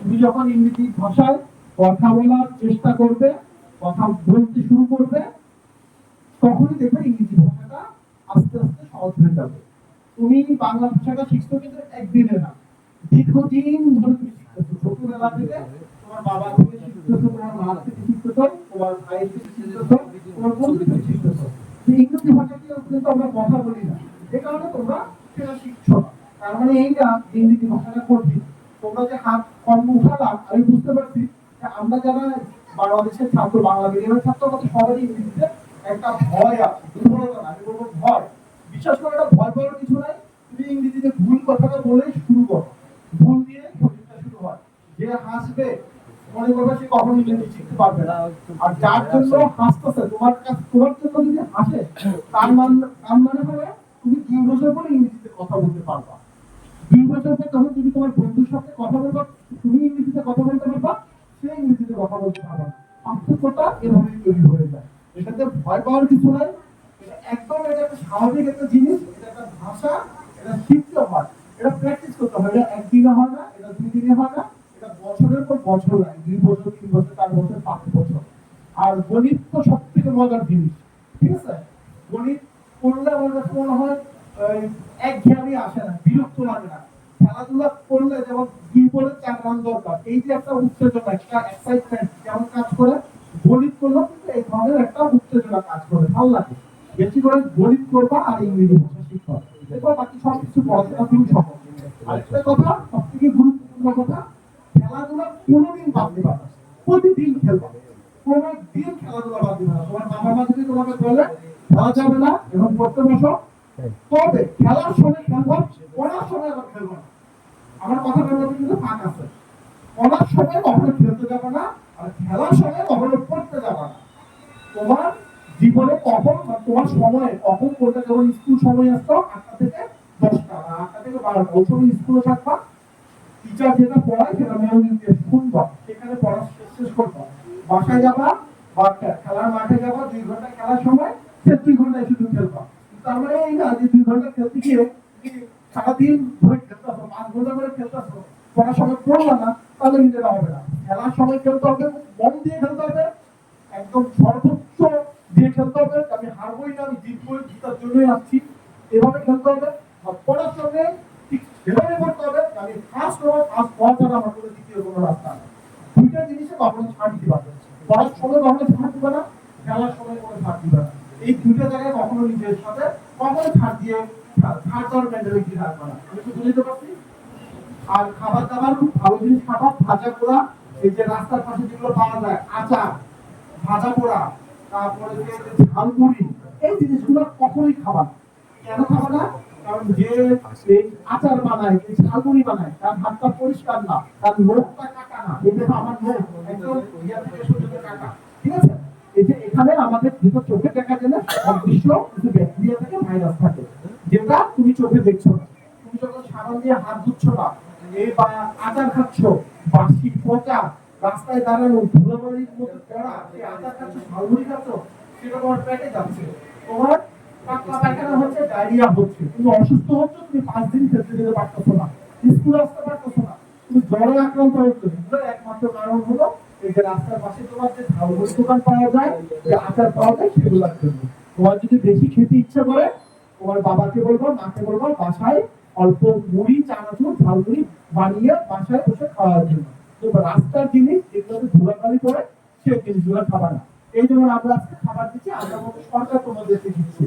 তুমি যখন ইংরেজি ভাষায় কথা বলার চেষ্টা করবে, কথা বলতে শুরু করবে, তখনই দেখবে ইংরেজি ভাষাটা আস্তে আস্তে সহজ হয়ে যাবে। তুমি বাংলা ভাষাটা শিখছো কিন্তু একদিনে না, দীর্ঘদিন ধরে তুমি শিখতেছো। ছোটবেলা থেকে তোমার বাবা থেকে শিখতেছো, তোমার মা থেকে শিখতেছো, তোমার ভাই থেকে শিখতেছো, তোমার বন্ধু থেকে শিখতেছো। ইংরেজি ভাষা কিন্তু আমরা কথা বলি না, এ কারণে তোমরা সেটা শিখছো না। তার মানে এইটা ইংরেজি ভাষাটা কঠিন। তোমরা যে হাত কর্ম উঠালাম, আমি বুঝতে পারছি যে আমরা যারা বাংলাদেশের ছাত্র, বাংলা মিডিয়ামের ছাত্র, আমাদের সবারই ইংরেজিতে একটা ভয় আছে, দুর্বলতা না, আমি বলবো ভয়। বিশ্বাস করে, এটা ভয় পাওয়ার কিছু নাই। তুমি ইংরেজিতে ভুল কথাটা বলে শুরু করো, ভুল দিয়ে সঠিকটা শুরু হয়। যে হাসবে মনে করবে সে কখনো ইংরেজি শিখতে পারবে না। আর যার জন্য হাসতেছে, তোমার কাছে, তোমার জন্য যদি হাসে, তার মানে হবে তুমি 2 বছর পরে ইংরেজিতে কথা বলতে পারবা। 2 বছর পর তখন তুমি তোমার বন্ধুর সাথে কথা বলবা, তুমি ইংরেজিতে কথা বলতে পারবা, সে ইংরেজিতে কথা বলতে পারবা। পার্থক্যটা এভাবেই তৈরি হয়ে যায়। এটাতে ভয় পাওয়ার কিছু নাই। একদম এটা একটা স্বাভাবিক একটা জিনিস, এটা একটা ভাষা, এটা শিখতে হয়, এটা প্র্যাকটিস করতে হয়। এটা একদিনে হয় না, এটা 2 দিনে হয় না, এটা বছরের পর বছর লাগে, 2 বছর, 3 বছর, 4 বছর, 5 বছর। আর গণিত তো সব থেকে মজার জিনিস, ঠিক আছে? গণিত পড়লে আমার কাছে মনে হয় একঘেয়েমি আসে না, বিরক্ত লাগে না। খেলাধুলা করলে যেমন 2 বলে 4 রান দরকার, এই যে একটা উত্তেজনা, একটা এক্সাইটমেন্ট যেমন কাজ করে, গণিত করলেও কিন্তু এই ধরনের একটা উত্তেজনা কাজ করে, ভালো লাগে। বেশি করে গণিত করবা আর ইংরেজি ভাষা শিখবা, দেখো বাকি সব কিছু পড়াশোনা খুবই সহজ। আরেকটা কথা, সব থেকে গুরুত্বপূর্ণ কথা, খেলাধুলা কোনোদিন বাদ দিবা না, প্রতিদিন খেলবা। কোনোদিন খেলাধুলা বাদ দিবা না। তোমার বাবা মা যদি তোমাকে বলে খেলা যাবে না, এখন পড়তে বসো, তবে খেলার সময় খেলবা, পড়ার সময় আবার খেলবা না। আমার কথাটার মধ্যে কিন্তু ফাঁক আছে। পড়ার সময় কখনো খেলতে যাবে না, আর খেলার সময় কখনো পড়তে যাবে না। তোমার জীবনে কখন বা তোমার সময়ে কখন পড়তে, যেমন স্কুল সময় আসতো 8টা থেকে 10টা বা 8টা থেকে 12টা, ওই সময় স্কুলে থাকবা, টিচার যেটা পড়ায় সেটা মনোযোগ দিয়ে শুনবা, সেখানে পড়া শেষ করবা। বাসায় যাবা বা খেলার মাঠে যাবা, 2 ঘন্টা খেলার সময় সে 2 ঘন্টায় শুধু খেলবা। তার মানে এই না যে 2 ঘন্টা খেলতে গিয়ে সারাদিন ধরে খেলতেছো, 5 ঘন্টা করে খেলতেছো, পড়ার সময় পড়বা না, তাহলে কিন্তু এটা হবে না। খেলার সময় খেলতে হবে, মন দিয়ে খেলতে হবে, একদম সর্বোচ্চ দিয়ে খেলতে হবে। আমি হারবই না, আমি জিতবই, জিতার জন্যই আসছি, এভাবে খেলতে হবে। আর পড়ার সঙ্গে ঠিক সেভাবে করতে হবে, আমি ফার্স্ট হবো, ফার্স্ট হওয়া ছাড়া আমার কোনো দ্বিতীয় কোনো রাস্তা নেই। দুইটা জিনিসে কখনো ছাড় দিতে পারবে, পড়ার সময় কখনো ছাড় দিবে না, খেলার সময় কোনো ছাড় দিবে না। এই দুইটা জায়গায় কখনো নিজের সাথে কখনো ছাড় দিয়ে, ছাড় দেওয়ার মেন্টালিটি রাখবে না। আমি তো বুঝতে পারছি। আর খাবার দাবার খুব ভালো জিনিস খাবা, ভাজা পোড়া, এই যে রাস্তার পাশে যেগুলো পাওয়া যায়, আচার, ভাজা পোড়া, তারপরে ঝালমুড়ি, এই জিনিসগুলো কখনোই খাবা না। কেন খাবা না? কারণ যে এই আচার বানায়, যে ঝালমুড়ি বানায়, তার হাতটা পরিষ্কার না, তার মুখটা কাটা না। এই দেখো আমার মুখ একদম ইয়া থেকে সোজাতে কাটা, ঠিক আছে? এই যে এখানে আমাদের যেটা চোখে দেখা যায় না, অদৃশ্য কিছু ব্যাকটেরিয়া থাকে, ভাইরাস থাকে, যেটা তুমি চোখে দেখছো না। তুমি যখন সাবান দিয়ে হাত ধুচ্ছো না, এই বা আচার খাচ্ছ, বাসি পচা, রাস্তায় দাঁড়ানো ধুলাবালির মধ্যে পড়া, সেই আচার খাচ্ছ, ঝালমুড়ি খাচ্ছ, সেটা তোমার পেটে যাচ্ছে, তোমার পাতলা পায়খানা হচ্ছে, ডায়রিয়া হচ্ছে, তুমি অসুস্থ হচ্ছ, তুমি 5 দিন খেলতে যেতে পারতেছো না, স্কুল আসতে পারতেছো না, তুমি জ্বরে আক্রান্ত হচ্ছ। এগুলোর একমাত্র কারণ হলো এই যে রাস্তার পাশে তোমার যে ঝালমুড়ি দোকান পাওয়া যায়, যে আচার পাওয়া যায়, সেগুলোর জন্য। তোমার যদি বেশি খেতে ইচ্ছা করে, তোমার বাবাকে বলবো, মাকে বলবো, বাসায় অল্প মুড়ি, চানাচুর, ঝালমুড়ি বানিয়ে বাসায় বসে খাওয়ার জন্য। তো রাস্তার জিনিস যেগুলোতে ধুলাবালি করে, সেই জিনিসগুলো খাবার না। এই জন্য আমরা আজকে খাবার দিচ্ছি, আমরা সরকার তোমাদেরকে দিচ্ছি।